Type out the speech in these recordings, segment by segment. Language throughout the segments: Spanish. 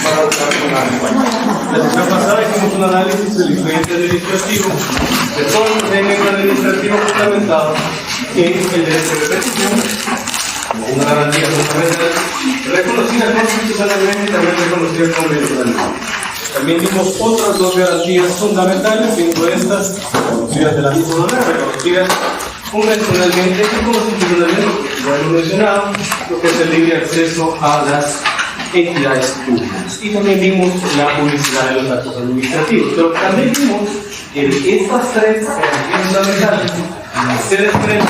para votar con la sesión pasada hicimos un análisis del expediente administrativo de todo el procedimiento administrativo fundamentado en el derecho de petición como una garantía fundamental reconocida constitucionalmente y también reconocida convencionalmente. También dimos otras dos garantías fundamentales, siendo estas reconocidas de la misma manera, reconocidas convencionalmente y constitucionalmente, ya lo he mencionado, lo que es el libre acceso a las entidades públicas. Y también vimos la publicidad de los actos administrativos. Pero también vimos que estas tres garantías fundamentales se desprenden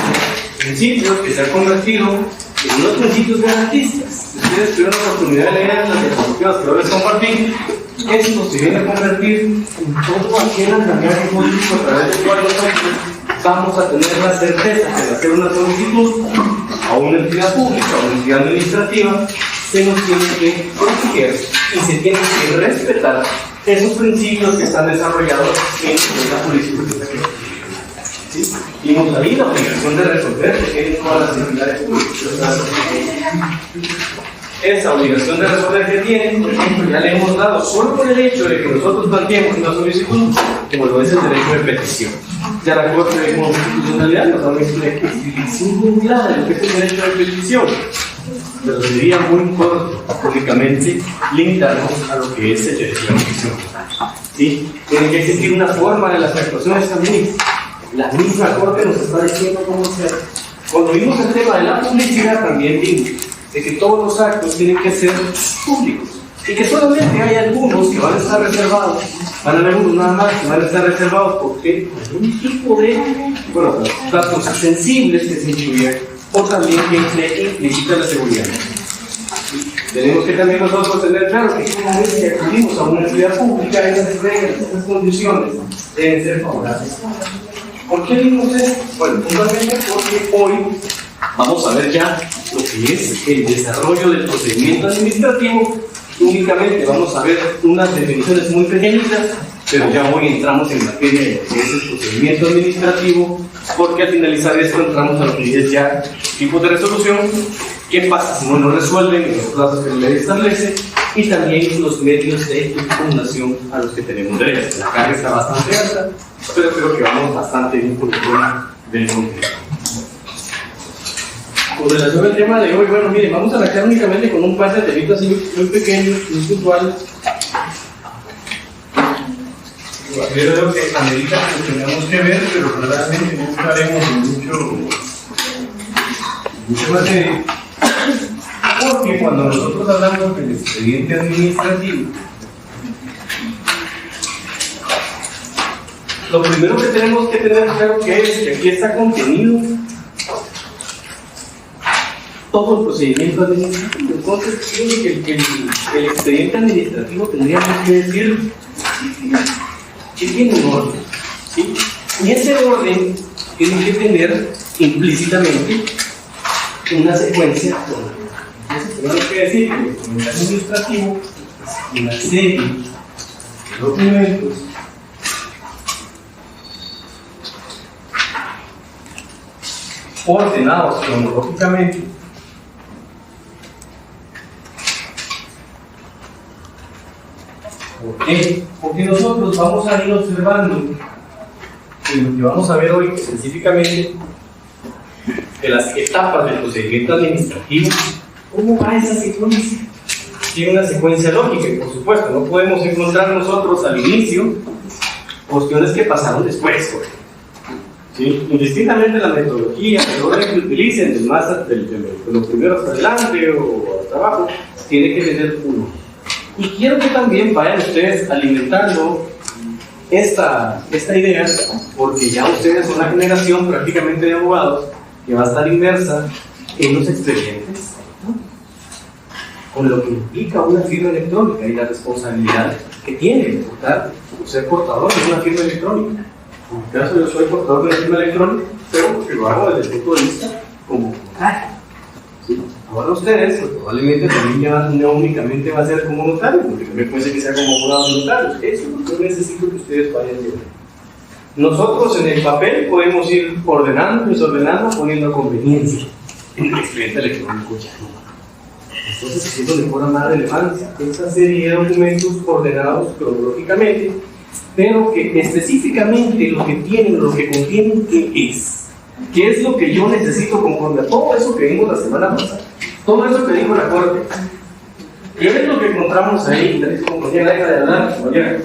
principios que se han convertido en unos principios garantistas. Ustedes tuvieron la oportunidad de leer las diapositivas que yo les compartí. Esto se viene a convertir en todo aquel andamiaje político a través del cual nosotros vamos a tener la certeza que al hacer una solicitud a una entidad pública, a una entidad administrativa, se nos tiene que proteger y se tienen que respetar esos principios que están desarrollados en la jurisdicción. ¿Sí? Vimos ahí la obligación de resolver en todas las entidades públicas. Esa obligación de resolver que tienen, por ejemplo, ya le hemos dado solo por el hecho de que nosotros planteemos una solicitud, como lo es el derecho de petición. Ya la Corte de Constitucionalidad nos da una explicación muy clara de lo que es el derecho de petición. Pero sería muy corto, lógicamente, limitarnos a lo que es el derecho de petición. ¿Sí? Tiene que existir una forma de las actuaciones también. La misma Corte nos está diciendo cómo hacer. Cuando vimos el tema de la publicidad, también vimos de que todos los actos tienen que ser públicos y que solamente hay algunos que van a estar reservados, van a haber unos nada más que van a estar reservados porque hay un tipo de datos sensibles que se incluyen o también que implica la seguridad. Tenemos que también nosotros tener claro que cada vez que acudimos a una entidad pública, esas reglas, esas condiciones deben ser favorables. ¿Por qué vimos esto? Bueno, puntualmente porque hoy vamos a ver ya lo que es el desarrollo del procedimiento administrativo. Únicamente vamos a ver unas definiciones muy pequeñitas, pero ya hoy entramos en materia de lo que es el procedimiento administrativo, porque al finalizar esto entramos a lo que es ya tipos de resolución, qué pasa si no lo resuelven en los plazos que la ley establece, y también los medios de impugnación a los que tenemos derecho. La carga está bastante alta, pero creo que vamos bastante bien por el tema del contenido. Con relación al tema de hoy, bueno, miren, vamos a arrancar únicamente con un par de temitas así muy pequeños, muy puntuales. Yo creo que amerita que tenemos que ver, pero claramente no estaremos en mucho materia. Porque cuando nosotros hablamos del expediente administrativo, lo primero que tenemos que tener claro que es que aquí está contenido todo el procedimiento administrativo. Entonces, que el expediente administrativo tendríamos que decir que tiene un orden, ¿sí? Y ese orden tiene que tener implícitamente una secuencia. Entonces, tenemos que decir que el expediente administrativo es una serie de documentos ordenados cronológicamente ¿Por qué? Porque nosotros vamos a ir observando en lo que vamos a ver hoy específicamente de las etapas del procedimiento administrativo, cómo va esa secuencia. Tiene una secuencia lógica y por supuesto no podemos encontrar nosotros al inicio cuestiones que pasaron después. ¿Sí? Indistintamente la metodología, el orden que utilicen, de lo primero hasta adelante o hasta abajo, tiene que tener uno. Y quiero que también vayan ustedes alimentando esta idea, porque ya ustedes son una generación prácticamente de abogados que va a estar inmersa en los expedientes, ¿no? Con lo que implica una firma electrónica y la responsabilidad que tiene de ser portador de una firma electrónica. En mi caso, yo soy portador de una firma electrónica, pero porque lo hago desde el punto de vista como notario. ¿Sí? Ahora ustedes, pues, probablemente también ya no únicamente va a ser como notario, porque también puede ser que sea como abogado de notarios. Eso es lo que yo necesito que ustedes vayan viendo. Nosotros en el papel podemos ir ordenando, desordenando, poniendo conveniencia. En el expediente electrónico ya no. Entonces, aquí es donde cobra más relevancia esa serie de documentos ordenados cronológicamente, pero que específicamente lo que tienen, lo que contienen, ¿qué es? ¿Qué es lo que yo necesito conforme a todo eso que vimos la semana pasada? Todo eso que dijo la Corte. ¿Qué es lo que encontramos ahí? Compañera, deja de hablar, compañera.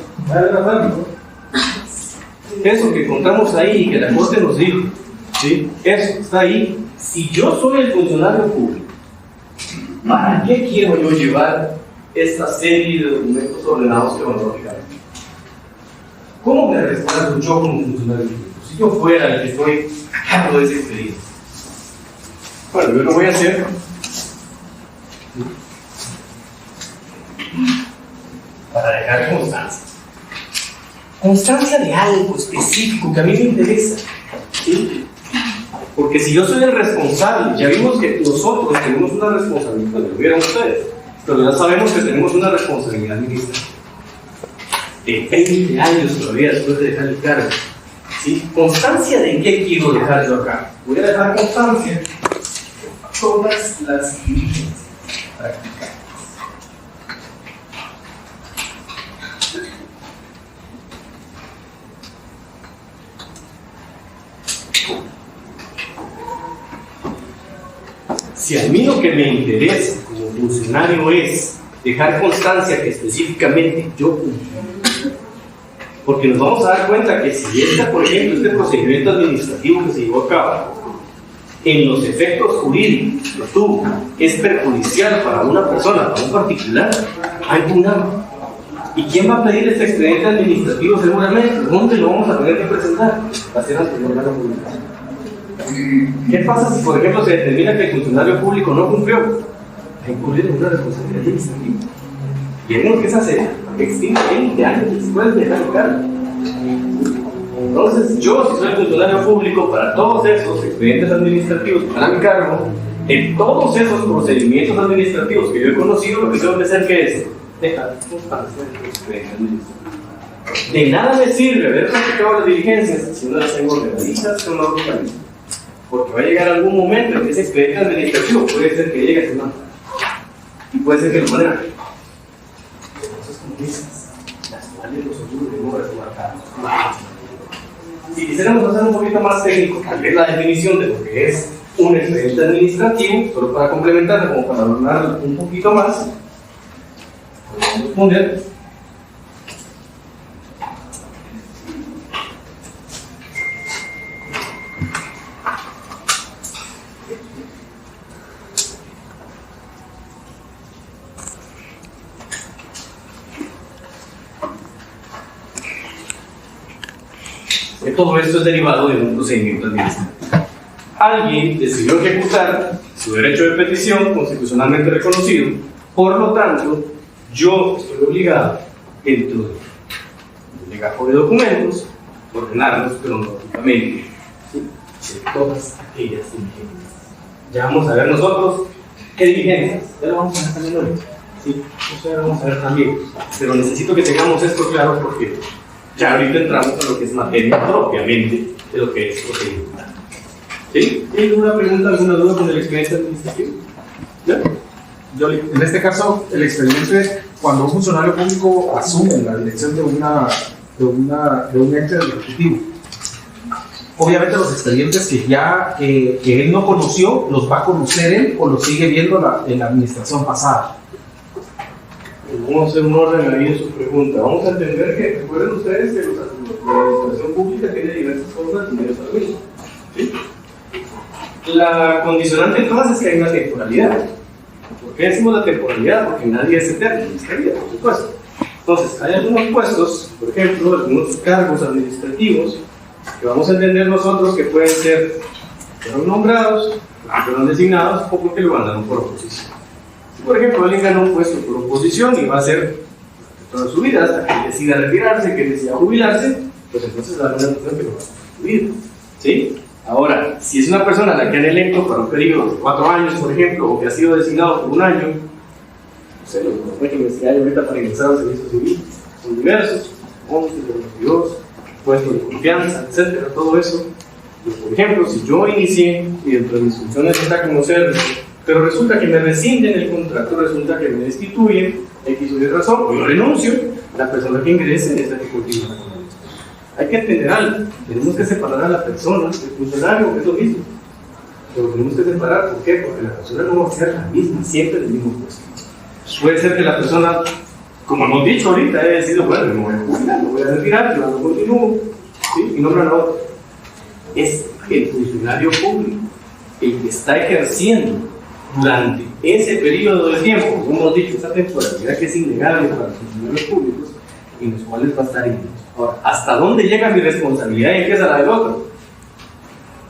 Eso que encontramos ahí y que la Corte nos dijo, ¿sí? Eso está ahí. Si yo soy el funcionario público, ¿para qué quiero yo llevar esta serie de documentos ordenados cronológicamente? ¿Cómo me respaldo yo como funcionario público? Si yo fuera el que estoy sacando ese expediente. Bueno, yo lo voy a hacer. Para dejar constancia. Constancia de algo específico que a mí me interesa. ¿Sí? Porque si yo soy el responsable, ya vimos que nosotros tenemos una responsabilidad, lo vieron ustedes, pero ya sabemos que tenemos una responsabilidad administrativa. De 20 años todavía después de dejar el cargo. ¿Sí? Constancia de qué quiero dejar yo acá. Voy a dejar constancia de todas las diligencias practicadas. Si a mí lo que me interesa como funcionario es dejar constancia que específicamente yo cumplí, porque nos vamos a dar cuenta que si por ejemplo, este procedimiento administrativo que se llevó a cabo, en los efectos jurídicos que tuvo, es perjudicial para una persona, para un particular, hay impugnado. ¿Y quién va a pedir este expediente administrativo seguramente? ¿Dónde lo vamos a tener que presentar? Va a ser ante el órgano público. ¿Qué pasa si, por ejemplo, se determina que el funcionario público no cumplió? Hay que incurrir en una responsabilidad administrativa. Y vemos que esa se extingue 20 años después de dejar el cargo. Entonces, yo, si soy funcionario público, para todos esos expedientes administrativos para mi cargo, en todos esos procedimientos administrativos que yo he conocido, lo que tengo que hacer que es dejar constancia de expediente administrativo. De nada me sirve haber practicado las diligencias si no las tengo organizadas cronológicamente. Porque va a llegar algún momento en que ese expediente administrativo puede ser que llegue a su mano. Y puede ser que lo manden a cosas como esas, las cuales nosotros debemos resguardar. Si quisiéramos hacer un poquito más técnico, tal vez la definición de lo que es un expediente administrativo, solo para complementarlo, como para hablar un poquito más, podemos poner. Todo esto es derivado de un procedimiento administrativo. Alguien decidió ejecutar su derecho de petición constitucionalmente reconocido, por lo tanto, yo estoy obligado, dentro del legajo de documentos, ordenarlos cronológicamente, ¿sí? De todas aquellas diligencias. Ya vamos a ver nosotros qué diligencias, ya lo vamos a ver también hoy, ¿sí? Eso ya lo vamos a ver también, pero necesito que tengamos esto claro porque ya ahorita entramos a lo que es materia propiamente de lo que es procedimiento. ¿Sí? ¿Tiene alguna pregunta, alguna duda con el expediente administrativo? ¿Ya? En este caso, el expediente, cuando un funcionario público asume la dirección de un ente del ejecutivo, obviamente los expedientes que él no conoció, los va a conocer él o los sigue viendo en la administración pasada. Vamos a hacer un orden ahí de su pregunta. Vamos a entender que, recuerden ustedes que la administración pública tiene diversas formas de dinero servicio. ¿Sí? La condicionante de todas es que hay una temporalidad. ¿Por qué decimos la temporalidad? Porque nadie es eterno en esta vida, por supuesto. Entonces, hay algunos puestos, por ejemplo, algunos cargos administrativos que vamos a entender nosotros que pueden ser fueron nombrados, porque fueron designados o porque lo mandaron por oposición. Por ejemplo, alguien ganó un puesto por oposición y va a ser toda su vida hasta que decida retirarse, que decida jubilarse, pues entonces la persona que lo va a sustituir. ¿Sí? Ahora, si es una persona a la que han electo para un periodo de 4 años, por ejemplo, o que ha sido designado por 1 año, no sé, los régimenes que hay ahorita para ingresar al servicio civil son diversos, 11, 22, puestos de confianza, etcétera, todo eso. Pero, por ejemplo, si yo inicié y dentro de mis funciones está conocer Pero resulta que me rescinden el contrato, resulta que me destituyen, X o Y razón, o yo renuncio, la persona que ingrese es la que continúa con la misma. Hay que entender algo, tenemos que separar a la persona del funcionario, que es lo mismo. Pero tenemos que separar, ¿por qué? Porque la persona no va a ser la misma, siempre en el mismo puesto. Puede ser que la persona, como hemos dicho ahorita, haya decidido, bueno, me voy a jubilar, me voy a retirar, yo no continúo, ¿sí? Y nombra a la otra. Es el funcionario público el que está ejerciendo durante ese periodo de tiempo, como hemos dicho, esa temporalidad que es innegable para los funcionarios públicos, en los cuales va a estar ingreso. Ahora, ¿hasta dónde llega mi responsabilidad y empieza la del otro?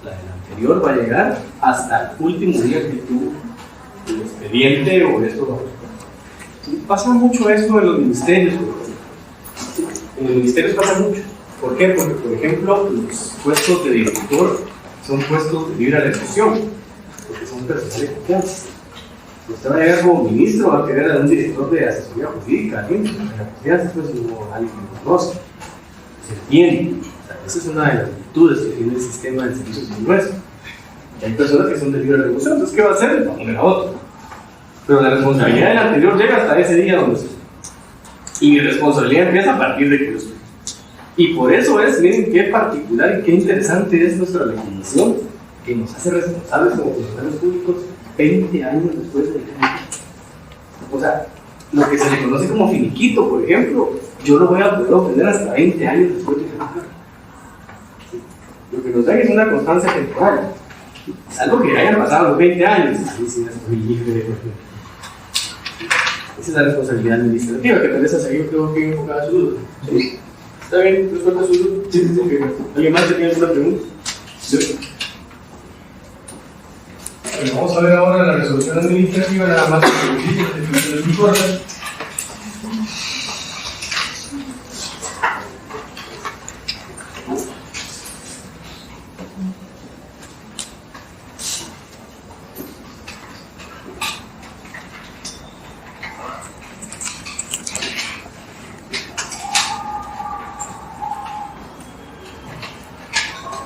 La del anterior va a llegar hasta el último día que tuvo el expediente o esto. Pasa mucho esto en los ministerios. En los ministerios pasa mucho. ¿Por qué? Porque, por ejemplo, los puestos de director son puestos de libre elección, porque son personal de confianza. Usted va a llegar como ministro, va a querer a un director de asesoría jurídica, alguien de la confianza, pues no alguien que lo conoce, se entiende. O sea, esa es una de las virtudes que tiene el sistema de servicios nuestro. Hay personas que son de libre elección, entonces, ¿qué va a hacer? Va a poner a otro. Pero la responsabilidad del anterior llega hasta ese día donde estoy. Y mi responsabilidad empieza a partir de que yo estoy. Y por eso es, miren qué particular y qué interesante es nuestra legislación, que nos hace responsables como funcionarios públicos 20 años después de dejar. O sea, lo que se le conoce como finiquito, por ejemplo, yo lo voy a poder obtener hasta 20 años después de dejar. Lo que nos da es una constancia temporal. Es algo que hayan pasado los 20 años. Ahí sí, estoy libre de cualquier. Esa es la responsabilidad administrativa, que tal vez hasta yo creo que enfocada su duda. ¿Sí? ¿Está bien? ¿Resuelta su duda? Sí, sí, sí. ¿Alguien más tiene alguna pregunta? Sí. Bueno, vamos a ver ahora la resolución administrativa, nada más que el informe.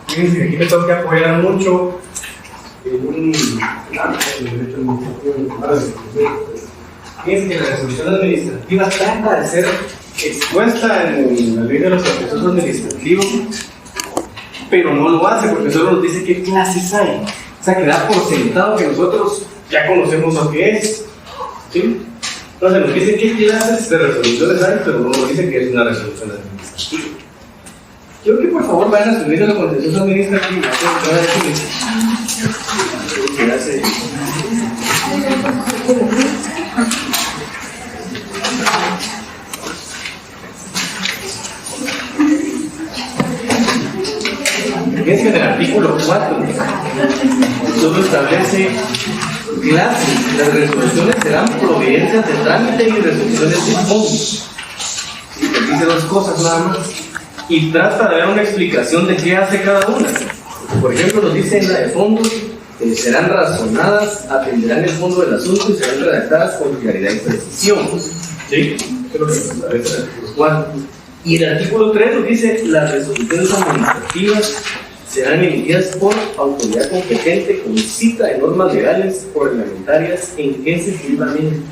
Fíjense, aquí me tengo que apoyar mucho en un derecho administrativo. Fíjense que la resolución administrativa trata de ser expuesta en la ley de los procesos administrativos, pero no lo hace porque solo nos dice qué clases hay. O sea, que da por sentado que nosotros ya conocemos lo que es. ¿Sí? Entonces nos dice qué clases de resoluciones hay, pero no nos dice que es una resolución administrativa. Quiero que por favor vayan a subir a la contencioso administrativa. Fíjense en el artículo 4, solo establece clases. Las resoluciones serán providencias de trámite y resoluciones de fondo. Dice dos cosas nada más. Y trata de dar una explicación de qué hace cada una. Por ejemplo, nos dice en la de fondos, serán razonadas, atenderán el fondo del asunto y serán redactadas con claridad y precisión. ¿Sí? Creo que establece el artículo 4. Y el artículo 3 nos dice, las resoluciones administrativas serán emitidas por autoridad competente con cita de normas legales o reglamentarias en ese reglamento.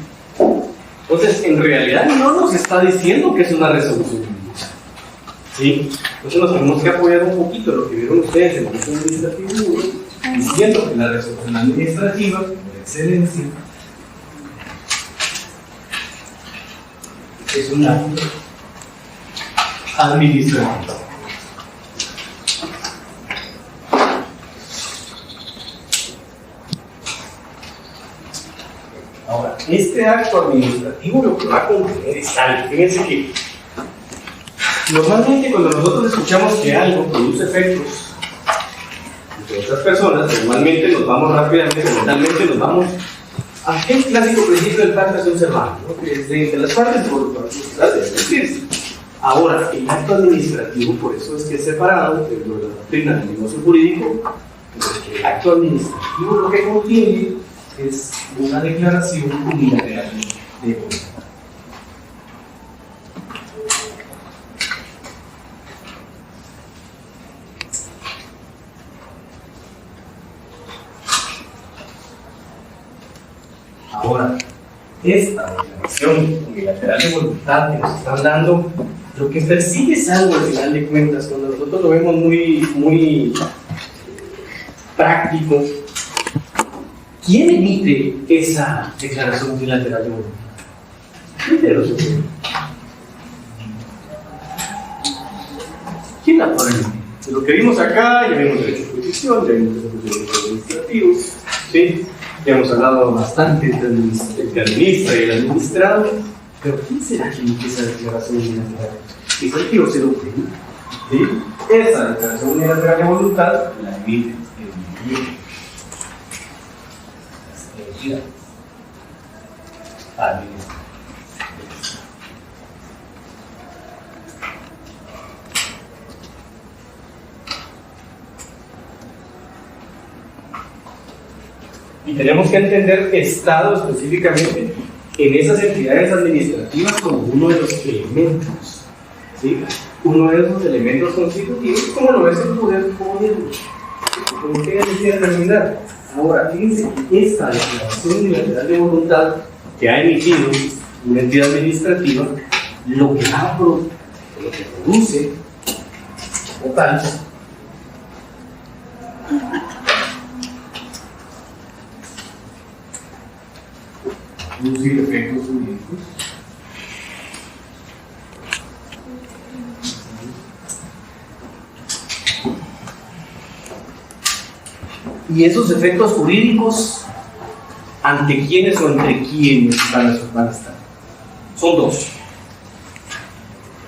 Entonces, en realidad no nos está diciendo que es una resolución. ¿Sí? Entonces nos tenemos que apoyar un poquito en lo que vieron ustedes en el proceso administrativo, diciendo que la resolución administrativa, por excelencia, es un acto administrativo. Ahora, este acto administrativo lo que va a contener es algo. Fíjense que normalmente cuando nosotros escuchamos que algo produce efectos entre otras personas, normalmente nos vamos rápidamente, mentalmente nos vamos a aquel clásico principio del pacta sunt servanda, ¿no? Que es de las partes por decirse. Ahora, el acto administrativo, por eso es que es separado de la doctrina del negocio jurídico, porque el acto administrativo lo que contiene es una declaración unilateral de voluntad. Ahora, esta declaración unilateral de voluntad que nos están dando, lo que persigue es algo al final de cuentas, cuando nosotros lo vemos muy práctico. ¿Quién emite esa declaración unilateral de voluntad? Primero, ¿quién la pone? De lo que vimos acá, ya vimos derecho de petición, ya vimos derechos administrativos, ¿sí? Ya hemos hablado bastante del que administra y el administrado, pero ¿quién será quien emite esa declaración unilateral? Es el que se lo pide, ¿sí? Esa declaración unilateral de voluntad la emite el ministro. Y tenemos que entender Estado específicamente en esas entidades administrativas como uno de los elementos, ¿sí? Uno de esos elementos constitutivos, como lo es el poder político. ¿Cómo que decía terminar? Ahora, fíjense que esta declaración unilateral de voluntad que ha emitido una entidad administrativa, lo que produce, como tal, producir efectos jurídicos y esos efectos jurídicos ante quiénes o entre quiénes van a estar. Son dos.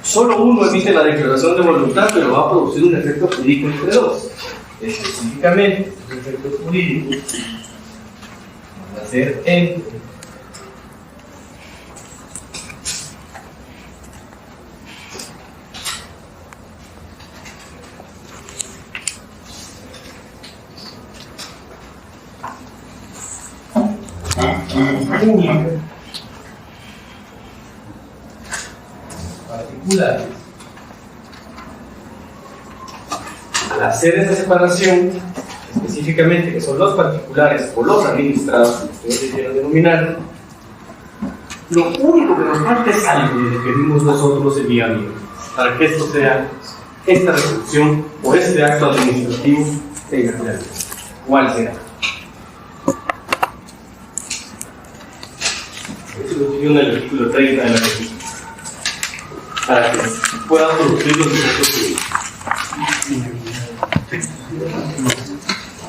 Solo uno emite la declaración de voluntad, pero va a producir un efecto jurídico entre dos. Específicamente, los efectos jurídicos van a ser entre particulares. Al hacer esa separación, específicamente que son los particulares o los administrados, como ustedes quieran denominar, lo único que nos falta es algo de lo que vimos nosotros el día viernes, para que esto sea, esta resolución o este acto administrativo tenga claridad. ¿Cuál será? En el artículo 30 de la Constitución, para que pueda producir los efectos jurídicos.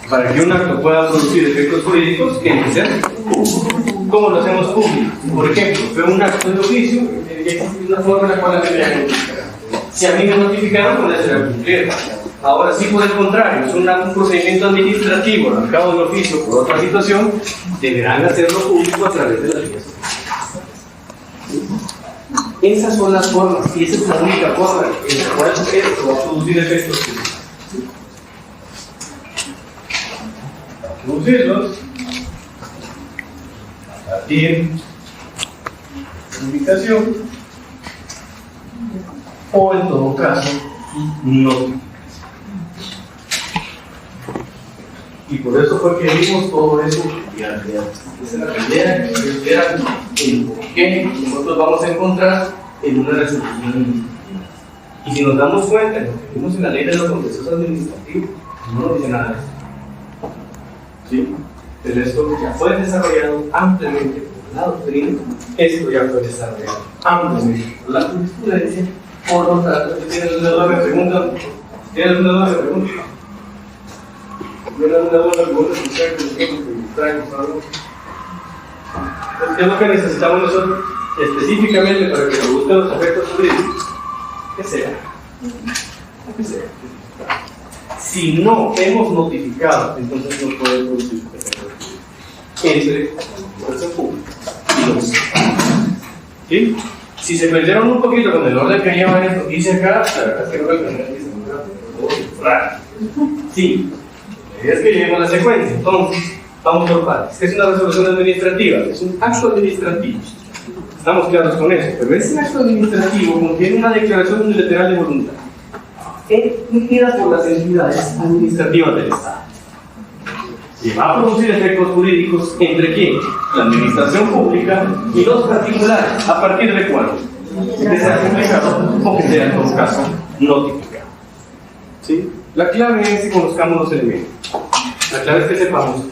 Para que un acto pueda producir efectos jurídicos, tiene que ser público. ¿Cómo lo hacemos público? Por ejemplo, fue un acto de oficio, existe una forma en la cual la debería notificar. Si a mí me notificaron, puede ser cumplir. Ahora sí, por el contrario, es un procedimiento administrativo, al cabo del oficio por otra situación, deberán hacerlo público a través de las vías. Esas son las formas, y esa es la única forma en la cual esto va a producir efectos. Para producirlos, a partir de ubicación, o en todo caso, no. Y por eso fue que vimos todo eso. Esa es la primera que era el por qué nosotros vamos a encontrar en una resolución. Y si nos damos cuenta, lo que vimos en la ley de los procesos administrativos, no nos dice nada de esto. ¿Sí? Pero esto ya fue desarrollado ampliamente por la doctrina, esto ya fue desarrollado ampliamente por la jurisprudencia. Por lo tanto, si tienes una duda, me preguntan. ¿Tienes una duda? Me preguntan. ¿Qué es lo que necesitamos nosotros específicamente para que nos busquen los efectos jurídicos? ¿Qué sea? ¿Qué sea? Si no hemos notificado, entonces no puede producir efectos jurídicos entre la administración pública y los. ¿Sí? Si se perdieron un poquito con el orden que lleva esto, dice acá, la verdad es que no lo entendí, es raro. Sí. Es que llevemos la secuencia, entonces vamos por partes. ¿Qué es una resolución administrativa? Es un acto administrativo. Estamos claros con eso, pero ese acto administrativo contiene una declaración unilateral de voluntad emitida por las entidades administrativas del Estado. y va a producir efectos jurídicos entre quién, la administración pública y los particulares. ¿A partir de cuándo? Que sea publicado o que sea en todo caso notificado. ¿Sí? La clave es que conozcamos los elementos. La clave es que sepamos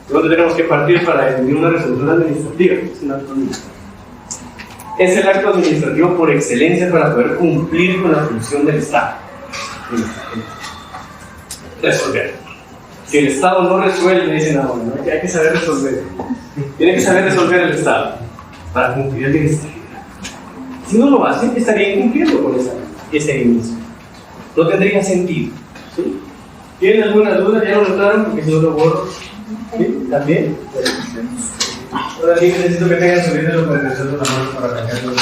dónde tenemos que partir para definir una resolución administrativa. Es un acto administrativo. Es el acto administrativo por excelencia para poder cumplir con la función del Estado. Resolver. Si el Estado no resuelve, dicen, no, hay que saber resolver. Tiene que saber resolver el Estado para cumplir el bienestar. Si no lo hacen, estaría incumpliendo con ese inicio. No tendría sentido. ¿Sí? ¿Tienen alguna duda? ¿Ya lo notaron? Porque si no lo borro. ¿Sí? ¿También? Ahora sí necesito que tengan su dinero para empezar una mano para cambiarlo.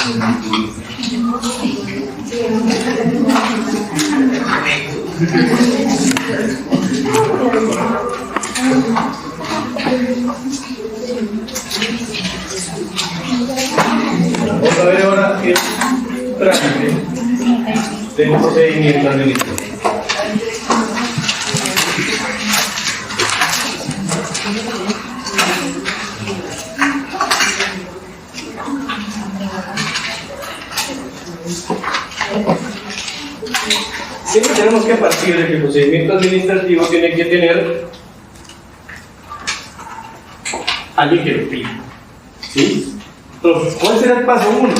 Vamos a ver ahora el trámite de un procedimiento administrativo. Siempre tenemos que partir de que el procedimiento administrativo tiene que tener alguien que lo pida. ¿Sí? Entonces, ¿cuál será el paso 1?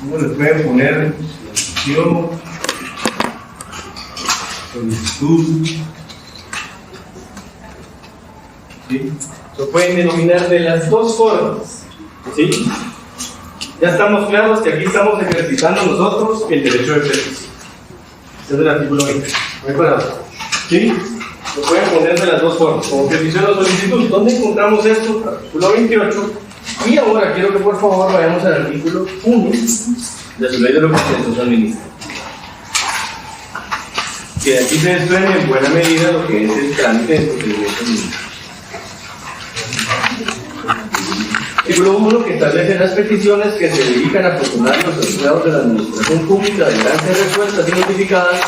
Uno le puede poner solicitud. ¿Sí? Lo pueden denominar de las dos formas. ¿Sí? Ya estamos claros que aquí estamos ejercitando nosotros el derecho de petición. Este es el artículo 20. ¿Me acuerdo? ¿Sí? Lo pueden poner de las dos formas, como petición o solicitud. ¿Dónde encontramos esto? Artículo 28. Y ahora quiero que por favor vayamos al artículo 1 de su ley de lo contencioso administrativo. Que de aquí se desprende en buena medida lo que es el trámite del procedimiento administrativo. Artículo 1 que establece las peticiones que se dedican a procurar los empleados de la administración pública deberán ser resueltas y notificadas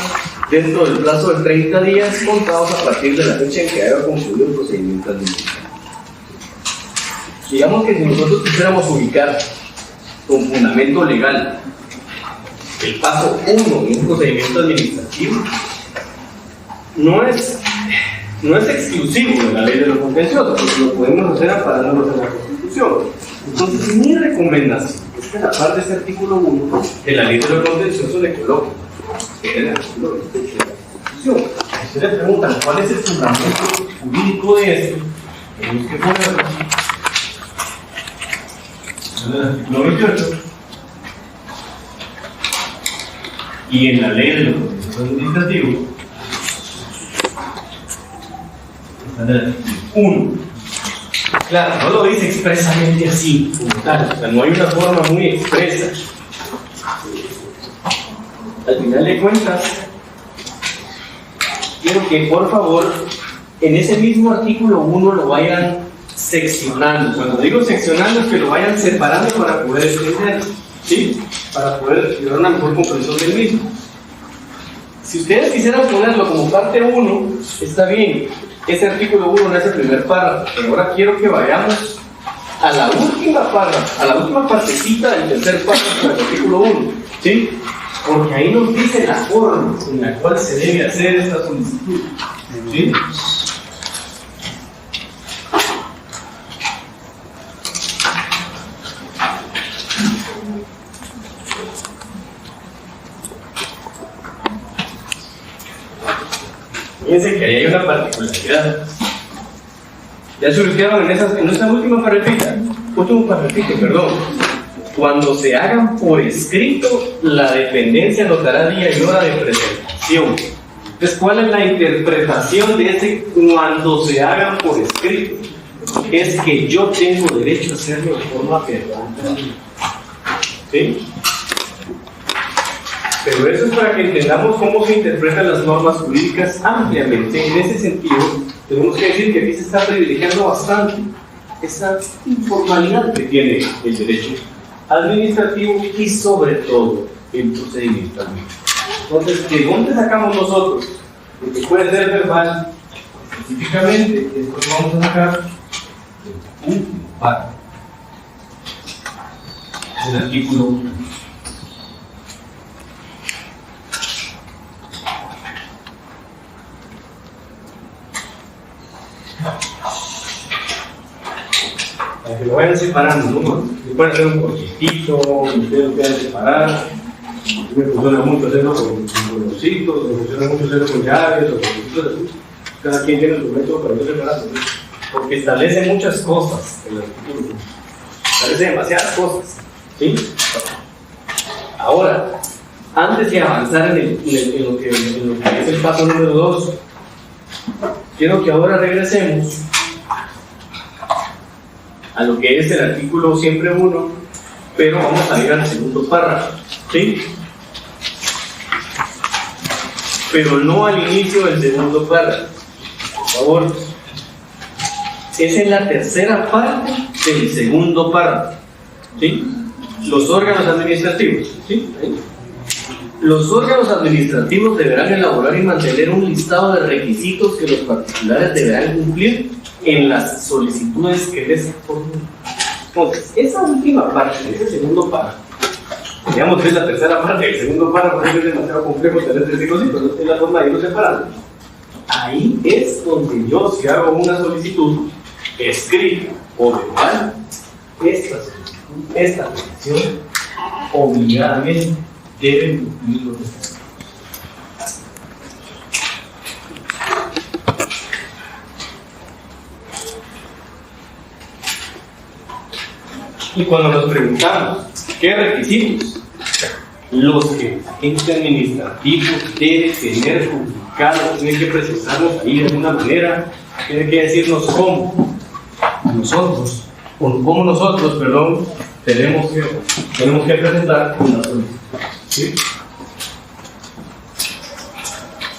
dentro del plazo de 30 días contados a partir de la fecha en que haya concluido el procedimiento administrativo. Digamos que si nosotros quisiéramos ubicar con fundamento legal el paso 1 de un procedimiento administrativo, no es exclusivo de la ley de lo contencioso, porque lo podemos hacer amparándonos en la Constitución. Entonces, mi recomendación es que a la par de este artículo 1 de la ley de lo contencioso le coloque el artículo 28 de la Constitución. Si ustedes le preguntan cuál es el fundamento jurídico de esto, tenemos que ponerlo en el artículo 28 y en la ley de lo contencioso administrativo. 1. Claro, no lo dice expresamente así, como tal, o sea, no hay una forma muy expresa. Al final de cuentas, quiero que por favor, en ese mismo artículo 1 lo vayan seccionando. Cuando digo seccionando es que lo vayan separando para poder entender, ¿sí? Para poder llevar una mejor comprensión del mismo. Si ustedes quisieran ponerlo como parte 1, está bien. Ese artículo 1 no es el primer párrafo, pero ahora quiero que vayamos a la última párrafo, a la última partecita del tercer párrafo del artículo 1, ¿sí? Porque ahí nos dice la forma en la cual se debe hacer esta solicitud, ¿sí? Fíjense que ahí hay una particularidad. Ya se ubicaron en esta última parrafita, perdón. Cuando se hagan por escrito, la dependencia notará día y hora de presentación. Entonces, ¿cuál es la interpretación de ese cuando se hagan por escrito? Es que yo tengo derecho a hacerlo de forma verbal. ¿Sí? Pero eso es para que entendamos cómo se interpretan las normas jurídicas ampliamente. En ese sentido, tenemos que decir que aquí se está privilegiando bastante esa informalidad que tiene el derecho administrativo y sobre todo el procedimiento administrativo. Entonces, ¿de dónde sacamos nosotros? Porque puede ser verbal, específicamente, después vamos a sacar el último párrafo del artículo 1. Para que lo vayan separando, ¿no? Se pueden hacer un cortito, ustedes lo pueden separar. Me funciona mucho hacerlo con colorcitos, me funciona mucho hacerlo con llaves o con cositas así. Cada quien tiene su método para no separarse, ¿no? Porque establece muchas cosas el artículo. Establece demasiadas cosas, ¿sí? Ahora, antes de avanzar en lo que es el paso número 2, quiero que ahora regresemos a lo que es el artículo siempre 1, pero vamos a ir al segundo párrafo, ¿sí? Pero no al inicio del segundo párrafo, por favor. Es en la tercera parte del segundo párrafo, ¿sí? Los órganos administrativos, ¿sí? Los órganos administrativos deberán elaborar y mantener un listado de requisitos que los particulares deberán cumplir en las solicitudes que les formulen. Entonces, esa última parte, ese segundo párrafo, digamos que es la tercera parte del segundo párrafo, porque es demasiado complejo tener 3 cositas, no es la forma de irlo separando. Ahí es donde yo, si hago una solicitud escrita o verbal, esta solicitud, esta petición, obligadamente debe cumplir los requisitos. Y cuando nos preguntamos qué requisitos, los que el agente administrativo debe tener publicados, tiene que precisarlos ahí de alguna manera, tiene que decirnos cómo nosotros, tenemos que presentar una solicitud, ¿sí?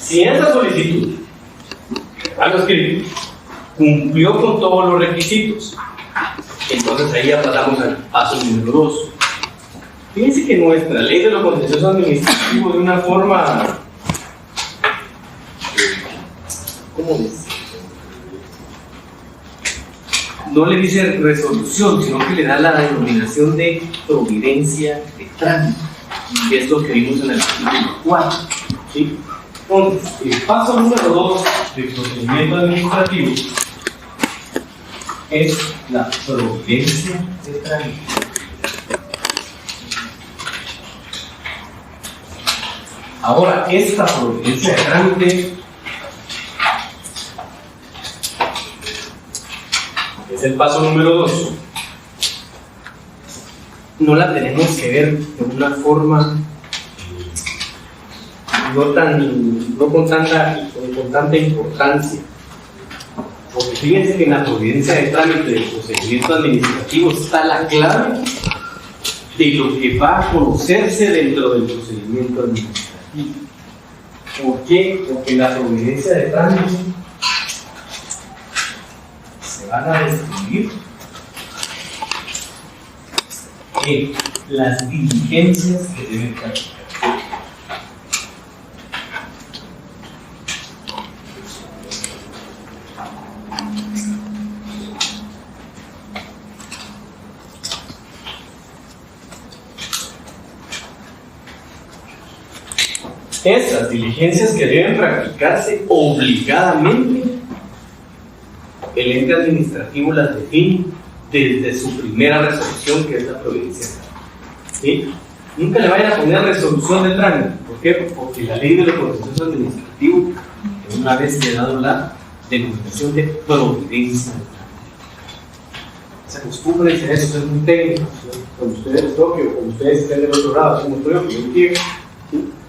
Si esa solicitud, algo escrito, cumplió con todos los requisitos, entonces ahí ya pasamos al paso número 2. Fíjense que nuestra ley de lo contencioso administrativo, de una forma, ¿cómo dice? No le dice resolución, sino que le da la denominación de providencia de trámite, que es lo que vimos en el artículo 4, ¿sí? Entonces, el paso número 2 del procedimiento administrativo es la providencia de trámite. Ahora, esta providencia de trámite es el paso número 2. No la tenemos que ver de una forma no con tanta importancia. Porque fíjense que en la providencia de trámite del procedimiento administrativo está la clave de lo que va a conocerse dentro del procedimiento administrativo. ¿Por qué? Porque en la providencia de trámite se van a describir las diligencias que deben practicar. Esas diligencias que deben practicarse obligadamente, el ente administrativo las define desde su primera resolución, que es la providencia. ¿Sí? Nunca le vayan a poner resolución de trámite. ¿Por qué? Porque la ley de lo contencioso administrativo, una vez que ha dado la denominación de providencia de trámite. Se acostumbra a decir eso, es muy técnico. Cuando ustedes les toque o cuando ustedes estén del otro lado, como estoy yo, que yo quiero,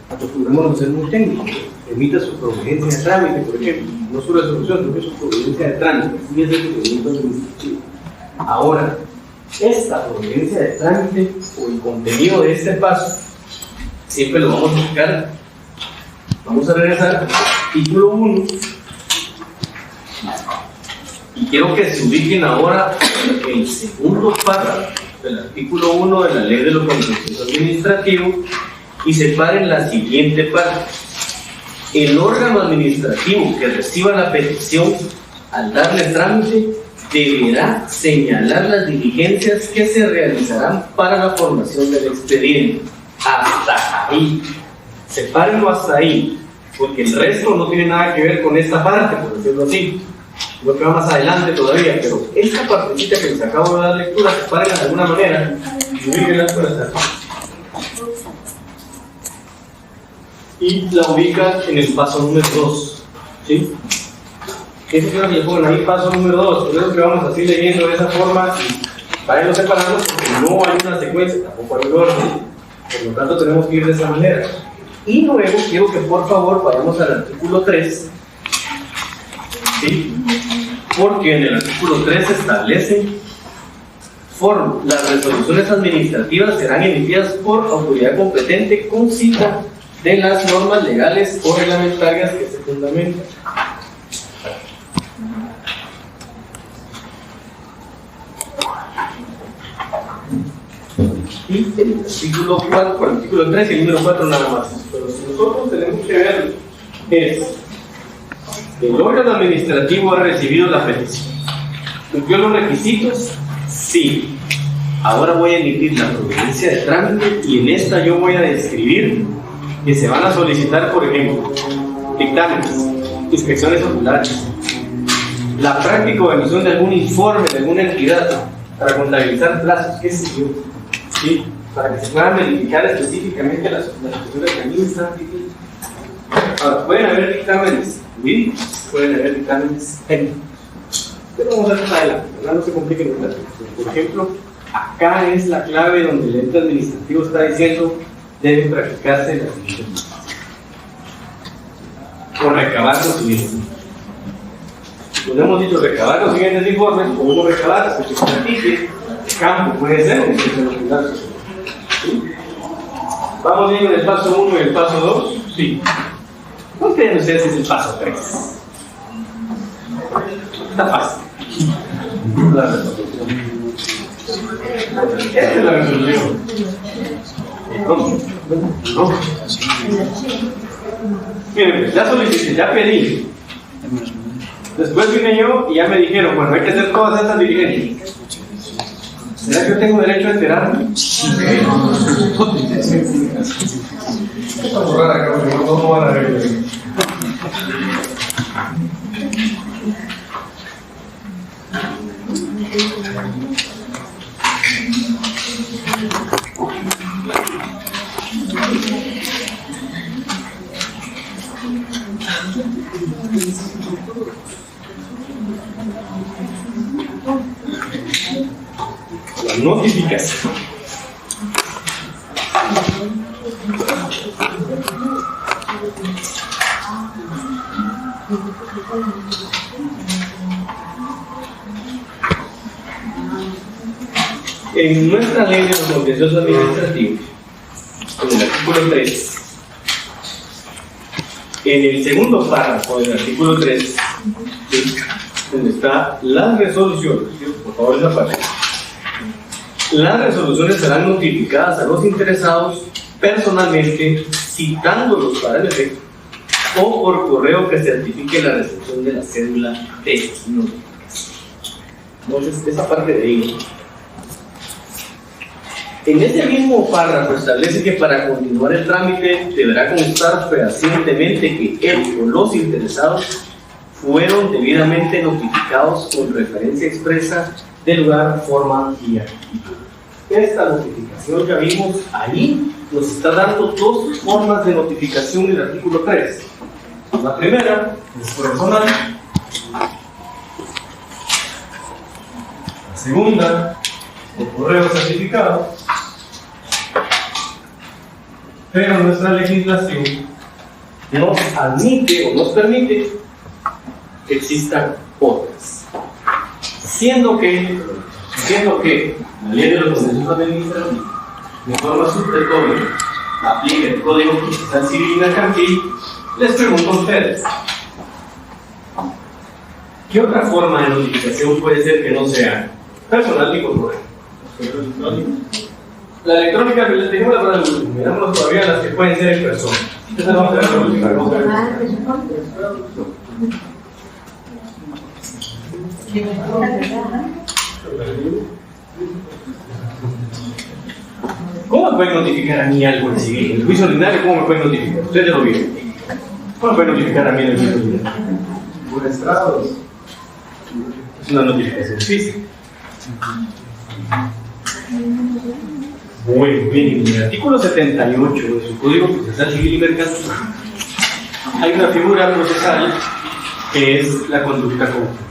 acostumbrémonos a ser muy técnicos. Emita su providencia de trámite, por ejemplo, no su resolución, sino que su providencia de trámite, y es el procedimiento administrativo. Ahora, esta providencia de trámite o el contenido de este paso, siempre lo vamos a buscar. Vamos a regresar al artículo 1 y quiero que se ubiquen ahora en el segundo párrafo del artículo 1 de la Ley de lo Contencioso Administrativo y separen la siguiente parte. el órgano administrativo que reciba la petición, al darle trámite, deberá señalar las diligencias que se realizarán para la formación del expediente. Hasta ahí. Sepárenlo hasta ahí, porque el resto no tiene nada que ver con esta parte, por decirlo así. Lo que va más adelante todavía, pero esta partecita que les acabo de dar lectura, sepárenla de alguna manera y ubíquenla por hasta aquí. Y la ubican en el paso número 2. ¿Sí? Eso quiero que le pongan ahí, paso número 2. Por eso que vamos así leyendo de esa forma y para irlo separando, porque no hay una secuencia, tampoco hay un orden. Por lo tanto, tenemos que ir de esa manera. Y luego quiero que por favor vayamos al artículo 3. ¿Sí? Porque en el artículo 3 se establece las resoluciones administrativas serán emitidas por autoridad competente con cita de las normas legales o reglamentarias que se fundamentan. Y el artículo 4, el artículo 3 y el número 4 nada más. Pero si nosotros tenemos que ver es: el órgano administrativo ha recibido la petición. ¿Cumplió los requisitos? Sí. Ahora voy a emitir la providencia de trámite y en esta yo voy a describir que se van a solicitar, por ejemplo, dictámenes, inspecciones oculares, la práctica o emisión de algún informe de alguna entidad para contabilizar plazos, qué sé yo, ¿sí? Para que se puedan verificar específicamente las cuestiones que administrativas. Ahora, pueden haber dictámenes jurídicos, pueden haber dictámenes técnicos. Pero vamos a ver más adelante, no se compliquen mucho. Por ejemplo, acá es la clave donde el ente administrativo está diciendo deben practicarse las siguientes o recabar los siguientes. Pues hemos dicho recabar los siguientes informes, o uno recabar, porque se practique, campo puede ser, o ¿sí? Vamos bien en el paso 1 y el paso 2, sí. ¿No creen ustedes que es el paso 3? Está fácil. La resolución. Esta es la resolución. No. Miren, ya solicité, ya pedí. Después vine yo y ya me dijeron, bueno, hay que hacer todas estas diligencias. ¿Será que yo tengo derecho a enterarme? Esta borrada acá, porque no van a ver. La notificación. En nuestra ley de los contenciosos administrativos, en el artículo 3, en el segundo párrafo del artículo 3, ¿sí?, donde está las resoluciones, ¿sí?, por favor esa parte. Las resoluciones serán notificadas a los interesados personalmente, citándolos para el efecto, o por correo que certifique la recepción de la cédula de notificación. Entonces, esa parte de ahí. En ese mismo párrafo establece que para continuar el trámite deberá constar fehacientemente que él o los interesados fueron debidamente notificados con referencia expresa de lugar, forma y actitud. Esta notificación ya vimos ahí, nos está dando dos formas de notificación del artículo 3. La primera es personal. La segunda, por correo certificado. Pero nuestra legislación nos admite o nos permite que existan otras. Siendo que la ley de los contenciosos administrativos, de forma supletoria, aplica el Código Procesal Civil y Mercantil, les pregunto a ustedes, ¿qué otra forma de notificación puede ser que no sea personal y por correo? La electrónica, dejémosla para el último, miramos todavía las que pueden ser en persona. Esa no va a ser la última. ¿Cómo me pueden notificar a mí algo en civil? En el juicio ordinario, ¿cómo me pueden notificar? Ustedes ya lo vieron. ¿Cómo me pueden notificar a mí en el juicio ordinario? Por estrados. Es una notificación física. Muy bien, en el artículo 78 de su Código Procesal Civil y Mercantil hay una figura procesal que es la conducta concluyente.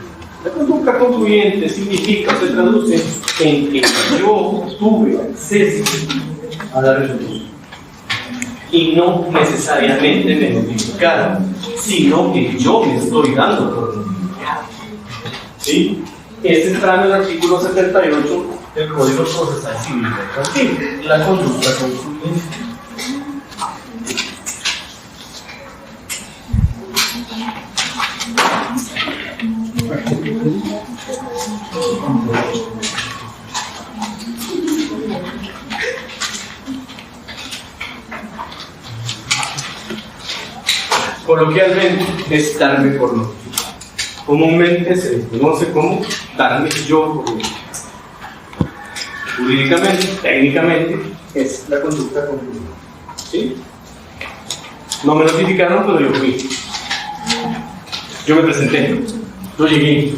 La conducta concluyente significa, se traduce en que yo tuve acceso a la resolución y no necesariamente me notificaron, sino que yo me estoy dando por notificado. ¿Sí? Este está en el artículo 78 del Código Procesal Civil y Mercantil, la conducta concluyente. Coloquialmente es darme por notificado. Comúnmente se le conoce como darme yo por notificado. Jurídicamente, técnicamente, es la conducta concluyente. ¿Sí? No me notificaron, pero yo fui. Yo me presenté. Yo llegué.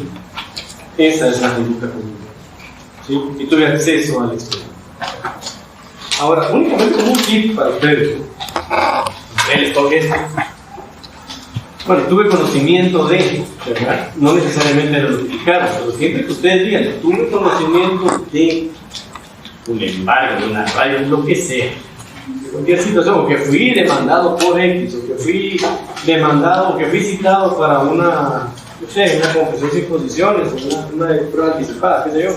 Esa es la conducta concluyente. ¿Sí? Y tuve acceso al expediente. Ahora, únicamente como un tip para ustedes. Ustedes toquen esto. Bueno, tuve conocimiento de, ¿verdad? No necesariamente lo notificaron, pero siempre que ustedes digan, tuve conocimiento de un embargo, de una radio, lo que sea, de cualquier situación, o que fui demandado por X, o que fui demandado, o que fui citado para una, no sé, una confesión sin condiciones, o una prueba anticipada, qué sé yo,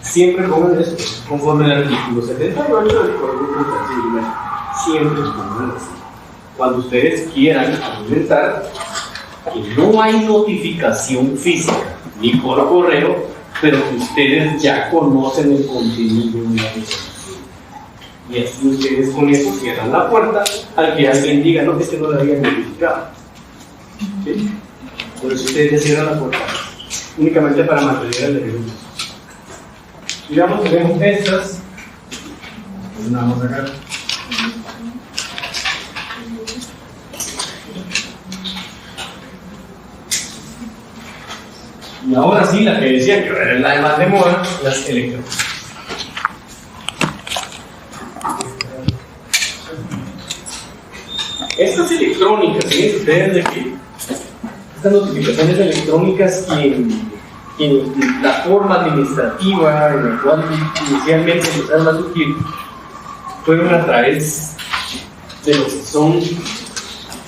siempre pongan eso, conforme al artículo 78 del Código Procesal Civil. Siempre pongan eso. Cuando ustedes quieran argumentar que no hay notificación física ni por correo, pero que ustedes ya conocen el contenido de la resolución. Y así ustedes con eso cierran la puerta al que alguien diga, no, es que no la habían notificado. ¿Sí? Por eso ustedes ya cierran la puerta, únicamente para mantener el derecho. Digamos, tenemos estas. Una vamos a sacar. Y ahora sí, la que decía que era la de más de moda, las electrónicas. Estas electrónicas, fíjense ustedes de que estas notificaciones electrónicas y la forma administrativa en la cual inicialmente empezaron a surgir fueron a través de lo que son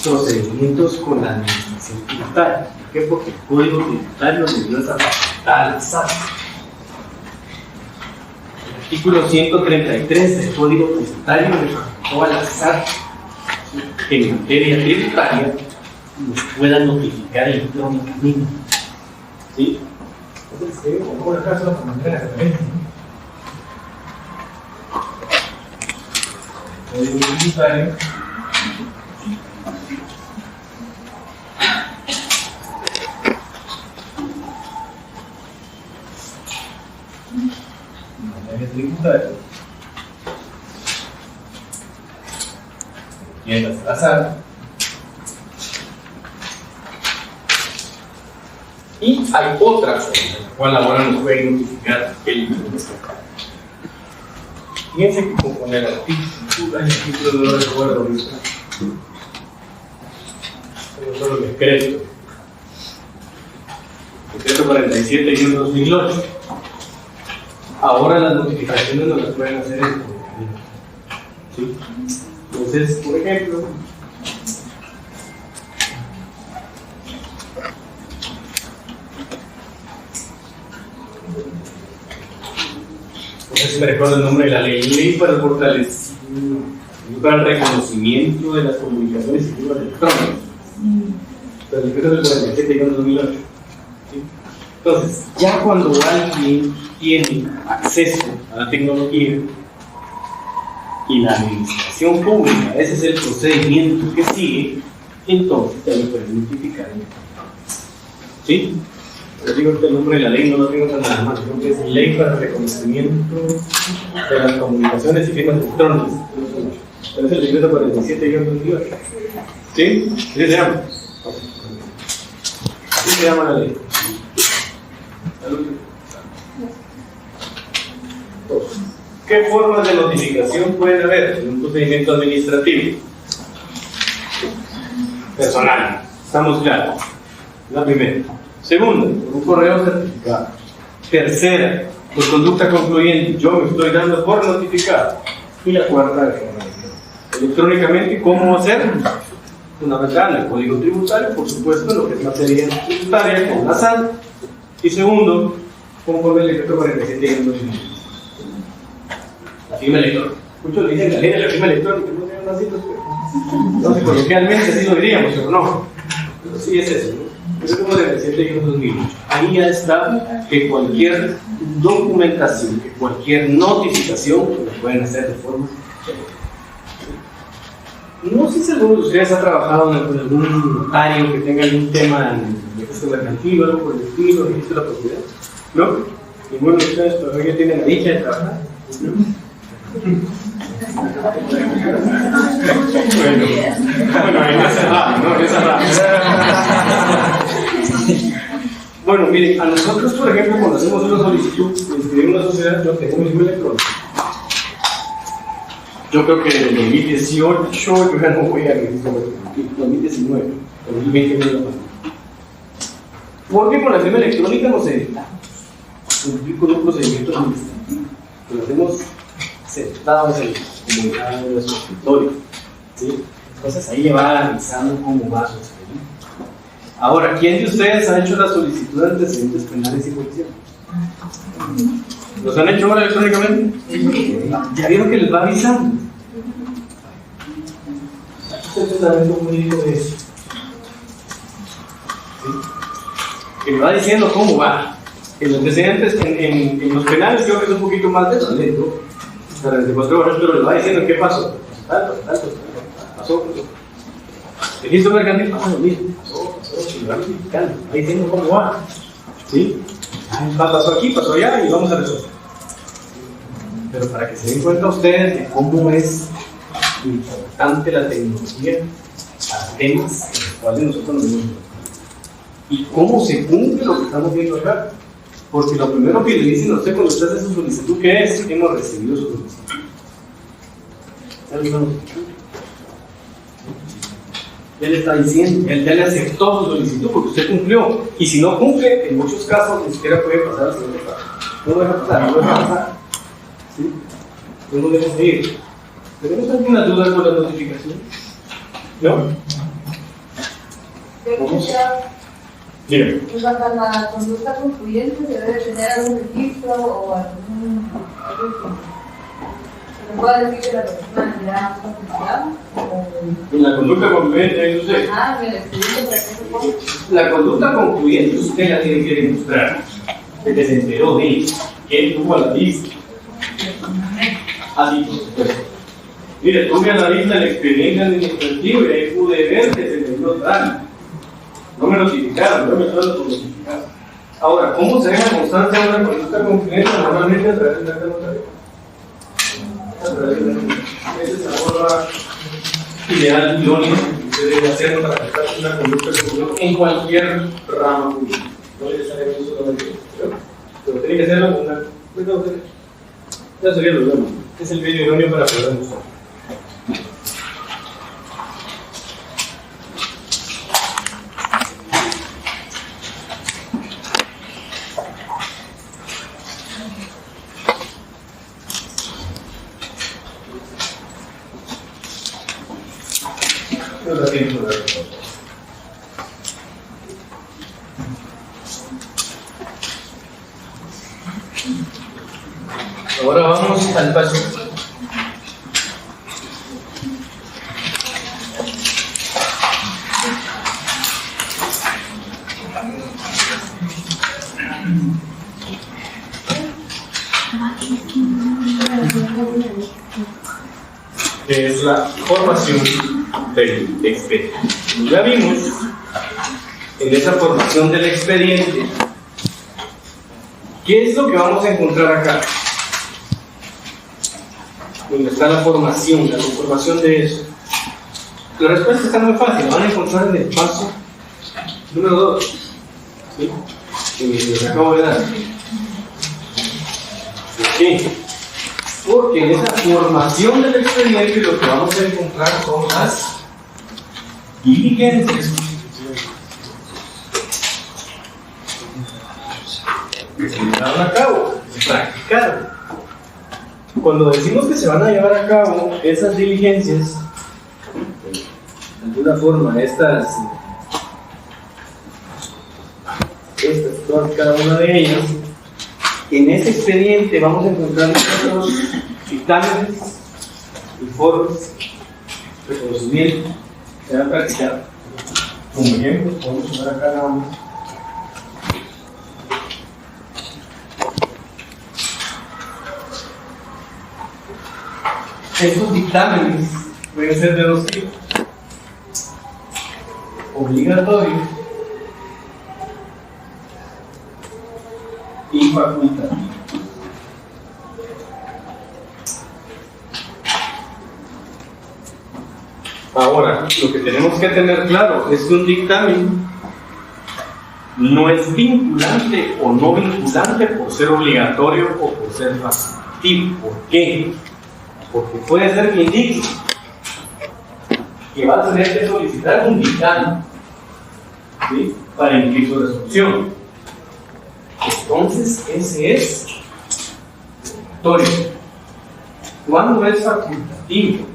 procedimientos con la administración tributaria. ¿Por qué? Porque el Código Tributario le dio esa facultad al SAT. El artículo 133 del Código Tributario le facultó al SAT que en materia tributaria nos pueda notificar electrónicamente. ¿Sí? Entonces, ¿cómo el caso de manera de referencia? Código Tributario. Tributario y en la trazada y hay otra forma en la cual ahora nos pueden notificar el fíjense que con el artículo no lo recuerdo solo el decreto 47 y 2008. Ahora las notificaciones no las pueden hacer en el comunicador. ¿Sí? Entonces, por ejemplo, no sé si me recuerdo el nombre de la ley para el fortalecimiento, para el reconocimiento de las comunicaciones y firmas electrónicas. El decreto del 47 y 2008. ¿Sí? Entonces, ya cuando alguien tiene acceso a la tecnología, y la administración pública, ese es el procedimiento que sigue, entonces ya lo pueden notificar. ¿Sí? Les digo que el nombre de la ley no lo tengo nada más, creo que es Ley para el Reconocimiento de las Comunicaciones y Firmas Electrónicas. Pero es el decreto 47-2008. ¿Sí? ¿Qué se llama? ¿Qué se llama la ley? ¿Qué formas de notificación pueden haber en un procedimiento administrativo? Personal, estamos claros. La primera. Segunda, por un correo certificado. Tercera, por conducta concluyente, yo me estoy dando por notificado. Y la cuarta, de forma electrónicamente, ¿cómo va a ser? Fundamental, el código tributario, por supuesto, lo que es materia tributaria con la SAT. Y segundo, conforme el decreto 47 y 2000. La firma electrónica. Muchos dicen que la ley de la firma electrónica no tiene una cita, entonces coloquialmente así lo diríamos, pero no. Pero sí es eso, ¿no? El decreto 47 y 2000. Ahí ya está que cualquier documentación, que cualquier notificación, lo pueden hacer de forma. No sé si alguno de ustedes ha trabajado con algún notario que tenga algún tema en registro mercantil o algo por el estilo, registro de la propiedad. ¿No? Ninguno de ustedes todavía tiene la dicha de trabajar. ¿No? Bueno, ahí está cerrado, ¿no? Está cerrado. Bueno, miren, a nosotros, por ejemplo, cuando hacemos una solicitud de inscribir una sociedad, no tenemos firma electrónica. Yo creo que en el 2018 yo ya no voy a registrar, 2019, 2020 no lo. Porque con la firma electrónica nos evitamos cumplir con un procedimiento administrativo. Lo hacemos sentados en la comunidad de nuestro escritorio. ¿Sí? Entonces ahí va analizando cómo va su experiencia. Ahora, ¿quién de ustedes ha hecho la solicitud de antecedentes penales y policiales? ¿Los han hecho ahora electrónicamente? Ya vieron que les va avisando. Usted también un jurídico de eso. ¿Sí? Que me va diciendo cómo va. En los antecedentes, en los penales creo que es un poquito más lento, 44 horas, pero les va diciendo qué pasó. Pasó. Registro mercantil, pasó lo mismo. Pasó, va diciendo cómo va. ¿Sí? Pasó aquí, pasó allá y vamos a resolver. Pero para que se den cuenta ustedes de cómo es importante la tecnología a temas en los cuales nosotros nos vemos y cómo se cumple lo que estamos viendo acá. Porque lo primero que le dicen a usted cuando usted hace su solicitud, ¿qué es? Que hemos recibido su solicitud. Él está diciendo, él ya le aceptó su solicitud porque usted cumplió. Y si no cumple, en muchos casos ni siquiera puede pasar al siguiente paso. No lo deja pasar, no lo deja pasar. ¿Sí? No lo deja seguir. ¿Tenemos alguna duda con la notificación? ¿No? ¿Vamos? Mira. En cuanto a la conducta concluyente, ¿se debe tener algún registro o algún... ¿Se puede decir que la persona ya confiada? En la conducta concluyente, usted. Ah, me expediente para que se ponga. La conducta concluyente usted la tiene que demostrar. Que se enteró de ella, que él tuvo a la vista. Así, por supuesto. Mire, tuve a la vista el expediente administrativo y ahí pude ver que se me dio tal. No me notificaron, yo me estoy notificando. Ahora, ¿cómo se deja constancia de una conducta concluyente? Normalmente a través de la notaria. Esa es la forma ideal, idónea, que se debe hacer para tratar una conducta concluyente en cualquier rama pública. No necesariamente solamente, pero tiene que hacerlo con una. Ya sería lo mismo. Es el medio idóneo para poder demostrar. Ahora vamos al paso. que es la formación del expediente. Ya vimos en esa formación del expediente qué es lo que vamos a encontrar acá, donde está la formación, la conformación de eso. La respuesta está muy fácil, la van a encontrar en el paso número 2, ¿sí? Que les acabo de dar. ¿Por qué? Porque en esa formación del expediente lo que vamos a encontrar son las diligencias que se llevaron a cabo, se practicaron. Cuando decimos que se van a llevar a cabo esas diligencias, de alguna forma estas todas, cada una de ellas, en ese expediente vamos a encontrar nosotros dictámenes, informes, reconocimientos que se han practicado. Como ejemplo, podemos usar acá nada más. Estos dictámenes pueden ser de dos tipos: obligatorio y facultativo. Ahora, lo que tenemos que tener claro es que un dictamen no es vinculante o no vinculante por ser obligatorio o por ser facultativo. ¿Por qué? Porque puede ser que indique que va a tener que solicitar un dictamen, ¿sí?, para emitir su resolución. Entonces, ese es obligatorio. ¿Cuándo es facultativo?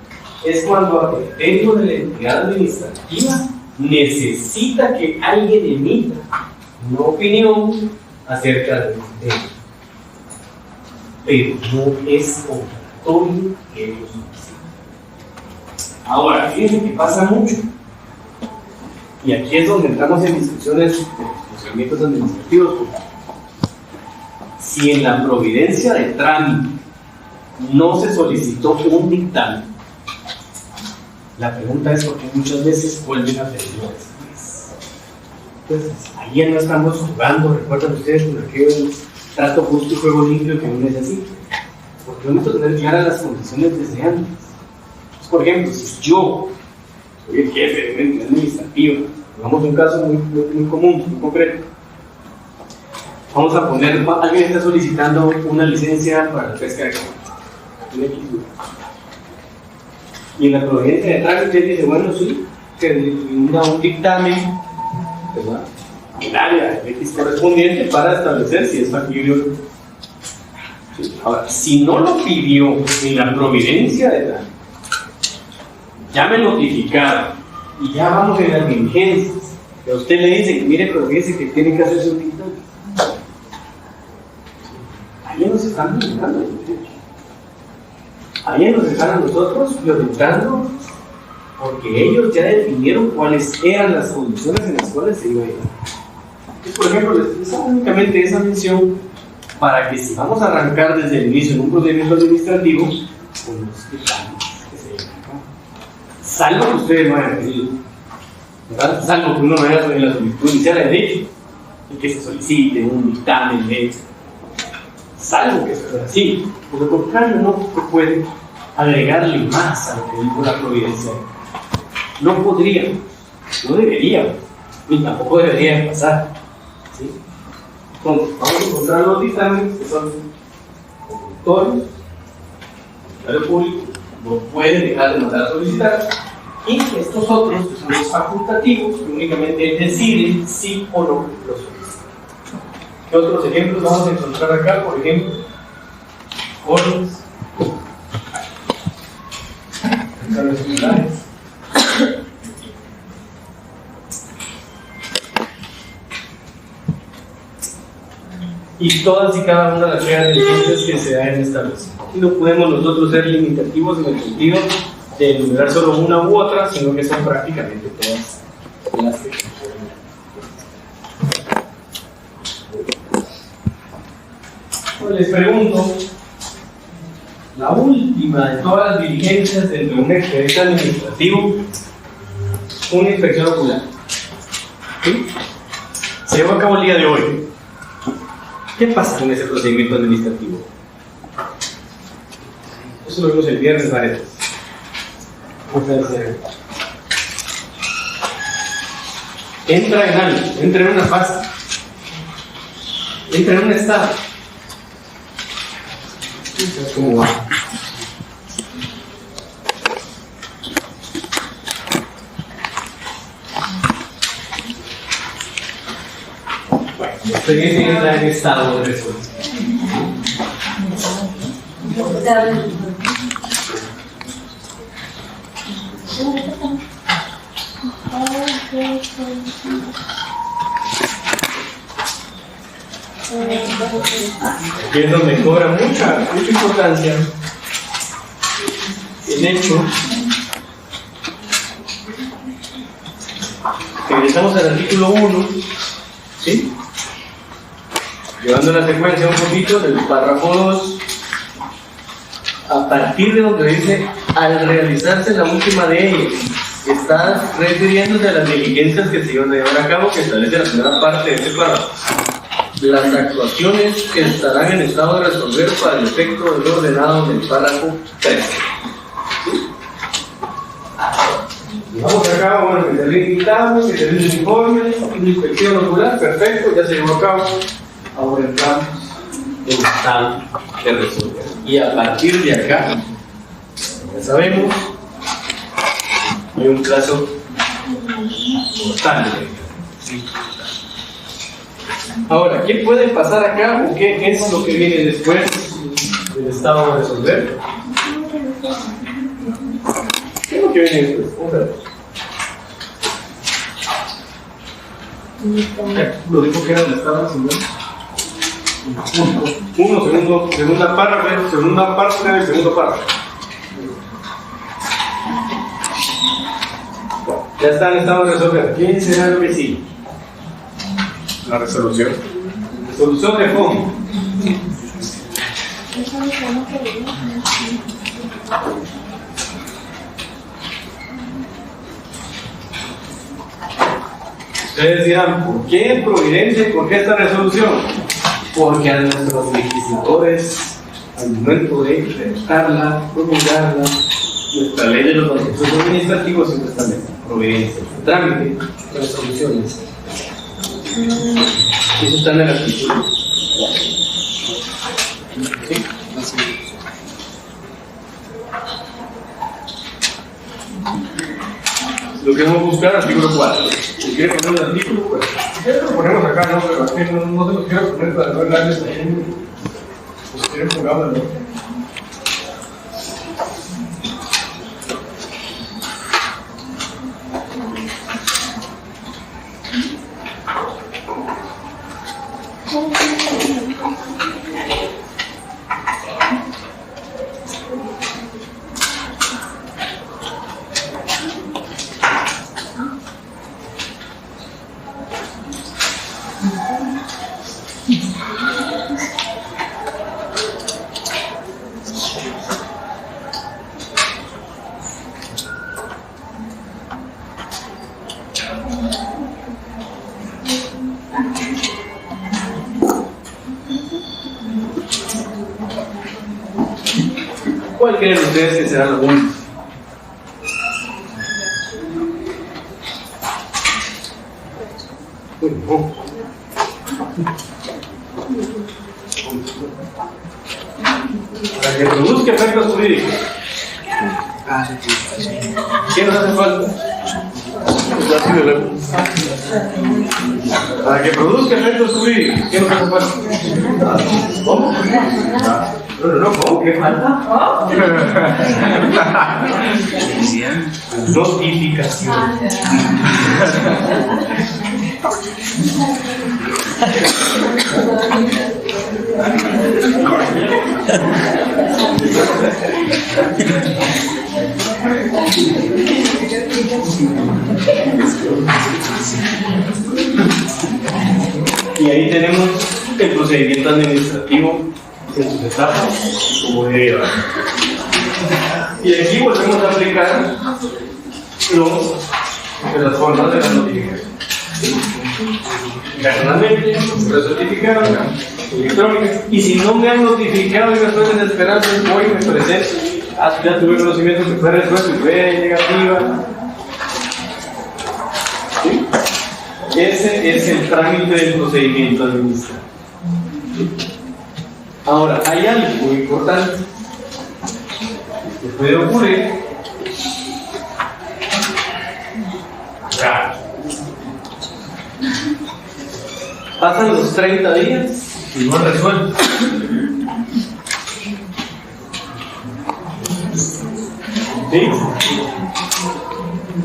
Es cuando a criterio de la entidad administrativa necesita que alguien emita una opinión acerca del tema, pero no es obligatorio que ellos lo hicieran. Ahora, fíjense que pasa mucho, y aquí es donde entramos en discusiones de procedimientos administrativos. Si en la providencia de trámite no se solicitó un dictamen, la pregunta es por qué muchas veces vuelven a pedirlo después. Entonces, ahí ya no estamos jugando, recuerdan ustedes, con aquel trato justo y juego limpio que uno necesita. Porque vamos a tener claras las condiciones desde antes. Entonces, por ejemplo, si yo soy el jefe de una entidad administrativa, pongamos un caso muy común, muy concreto. Vamos a poner, alguien está solicitando una licencia para la pesca de camarón. Y en la providencia de trámite dice, bueno, sí, que un dictamen, ¿verdad?, el área X correspondiente para establecer si es factible o no. Sí. Ahora, si no lo pidió en la providencia de trámite, ya me notificaron y ya vamos en las diligencias, que a usted le dice, mire, pero fíjese que tiene que hacerse un dictamen. Ahí nos están violentando. Ahí nos están a nosotros violentando, porque ellos ya definieron cuáles eran las condiciones en las cuales se iba a llegar. Entonces, por ejemplo, les hago únicamente esa mención para que si vamos a arrancar desde el inicio en un procedimiento administrativo, con los dictámenes que se llevan a cabo. Salvo que ustedes no hayan pedido, ¿verdad? Salvo que uno no haya en la solicitud inicial de derecho y que se solicite un dictamen de salvo que sea así. Por lo contrario, no se puede agregarle más a lo que dijo la providencia. No podría, no debería, ni tampoco debería pasar, ¿sí? Entonces, vamos a encontrar los dictámenes que son obligatorios, el público no puede dejar de mandar a solicitar, y estos otros, que son los facultativos, que únicamente deciden sí o no los solicitan. ¿Qué otros ejemplos vamos a encontrar acá? Por ejemplo, órdenes, exámenes similares, y todas y cada una de las reglas diligencias que se hayan establecido. Y no podemos nosotros ser limitativos en el sentido de enumerar solo una u otra, sino que son prácticamente todas las que se pueden. Les pregunto, la última de todas las diligencias dentro de un expediente administrativo, una inspección ocular. ¿Sí? Se llevó a cabo el día de hoy. ¿Qué pasa con ese procedimiento administrativo? Eso lo vimos el viernes, Vareta. Entra en algo, entra en una fase, entra en un estado. ¿Cómo va? Bueno, la experiencia entra en estado de resolución. Aquí es donde cobra mucha importancia el hecho que regresamos al artículo 1, ¿sí? Llevando la secuencia un poquito del párrafo 2, a partir de donde dice, al realizarse la última de ellas, está refiriéndose a las diligencias que se iban a llevar a cabo, que establece la primera parte de este párrafo. Las actuaciones que estarán en estado de resolver para el efecto del ordenado del párrafo 3. Vamos a cabo, bueno, que se le invitamos, que se le informe, una inspección ocular, perfecto, ya se llevó a cabo. Ahora entramos en estado de resolver. Y a partir de acá, ya sabemos, hay un plazo constante. Ahora, ¿qué puede pasar acá o qué es lo que viene después del estado de resolver? ¿Qué es lo que viene después? Lo dijo que era el estado de resolver. Segunda parte del segundo párrafo. Ya está en estado de resolver. ¿Quién será lo que sigue? La resolución. Resolución de fondo. Ustedes dirán, ¿por qué providencia y por qué esta resolución? Porque a nuestros legisladores, al momento de redactarla, promulgarla, nuestra ley de los procesos administrativos siempre establece providencia, trámite, resoluciones. Eso está en el artículo. ¿Sí? Lo queremos buscar, artículo 4. Si quiere poner el artículo, pues. Si quieren lo ponemos acá, ¿no? Pero aquí no se los quiero poner para no darles ahí. Pues si quieren pongámoslo. ¿Cuál creen ustedes que será lo único? Para que produzca efectos jurídicos. ¿Qué nos hace falta? Para que produzca efectos jurídicos, ¿qué nos hace falta? ¿Cómo? No, ¿cómo? ¿Qué falta? Notificación. Y ahí tenemos el procedimiento administrativo en sus etapas. como deriva. Y aquí volvemos a aplicar las formas de la notificación. Personalmente, certificado, electrónica. Y si no me han notificado y me estoy desesperando, voy y me presento. Ya tuve conocimiento que fue resuelto y fue negativa. ¿Sí? Ese es el trámite del procedimiento administrativo. Ahora, hay algo muy importante que puede ocurrir. Pasan los 30 días y no han resuelto. ¿Sí?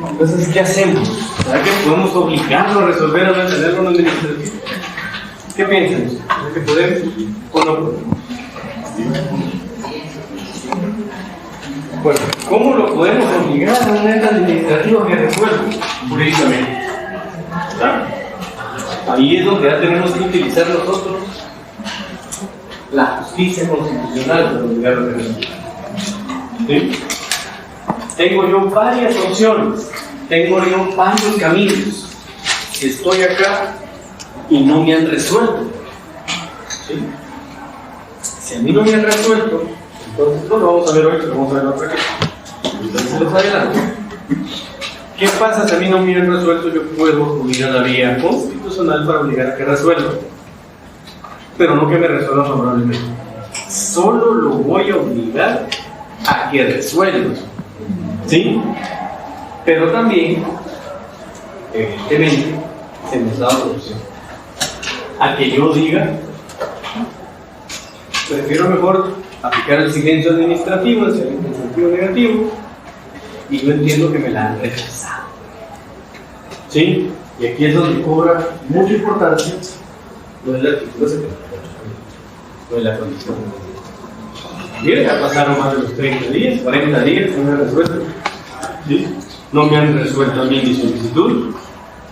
Entonces, ¿qué hacemos? ¿Será que podemos obligarlo a resolver o mantenerlo en el administrativo? ¿Qué piensan? ¿Es que podemos o no podemos? Bueno, ¿cómo lo podemos obligar a un ente administrativo que resuelva jurídicamente? ¿Claro? Ahí es donde ya tenemos que utilizar nosotros la justicia constitucional para obligar a resolver. ¿Sí? Tengo yo varias opciones, tengo yo varios caminos. Estoy acá y no me han resuelto. ¿Sí? Si a mí no me han resuelto, entonces no lo vamos a ver hoy, pero vamos a ver otra cosa. Entonces los adelanto. ¿Qué pasa si a mí no me han resuelto? Yo puedo unir a la vía constitucional para obligar a que resuelva. Pero no que me resuelva favorablemente. Solo lo voy a obligar a que resuelva. ¿Sí? Pero también, evidentemente, se nos da otra opción. A que yo diga, prefiero mejor aplicar el silencio administrativo, el silencio administrativo negativo, y yo entiendo que me la han rechazado. ¿Sí? Y aquí es donde cobra mucha importancia lo del artículo 78, lo de la condición. Mire, ya pasaron más de los 30 días, 40 días, no me han resuelto. ¿Sí? No me han resuelto a mí mi solicitud,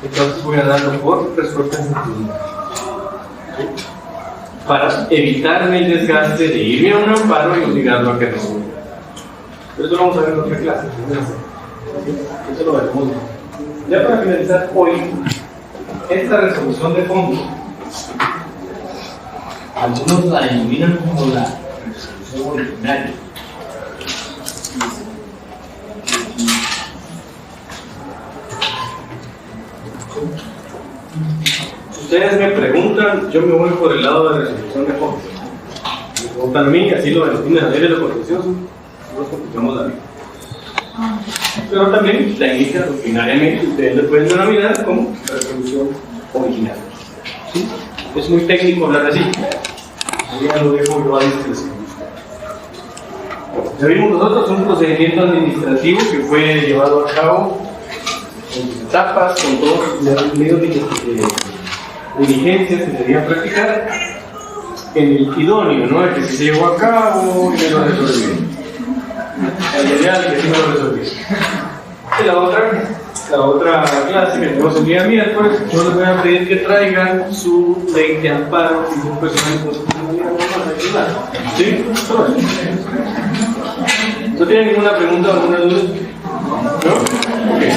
entonces voy a darlo por respuesta en sentido. ¿Sí? Para evitarme el desgaste de irme a un amparo y obligarlo a que resuelva. Pero eso lo vamos a ver en otra clase. Eso lo veremos. Ya para finalizar hoy, esta resolución de fondo, algunos la denominan como la resolución ordinaria. Si ustedes me preguntan, yo me voy por el lado de resolución de fondo. Me preguntan a mí, así lo denominan la ley de lo contencioso. Nosotros complicamos la vida. Pero también la inicia ordinariamente, ustedes lo pueden denominar como resolución original. ¿Sí? Es muy técnico hablar así. Ya lo dejo yo a discreción. Ya vimos nosotros un procedimiento administrativo que fue llevado a cabo con etapas, con todos los medios de diligencias que se debían practicar en el idóneo, ¿no? El que se llevó a cabo y lo resolvió. El ideal que sí me lo resolví. Y la otra clase que tenemos el día miércoles, yo les voy a pedir que traigan su ley de amparo y su personal constitucional. ¿Sí? ¿No tienen ninguna pregunta o alguna duda? ¿No? Okay.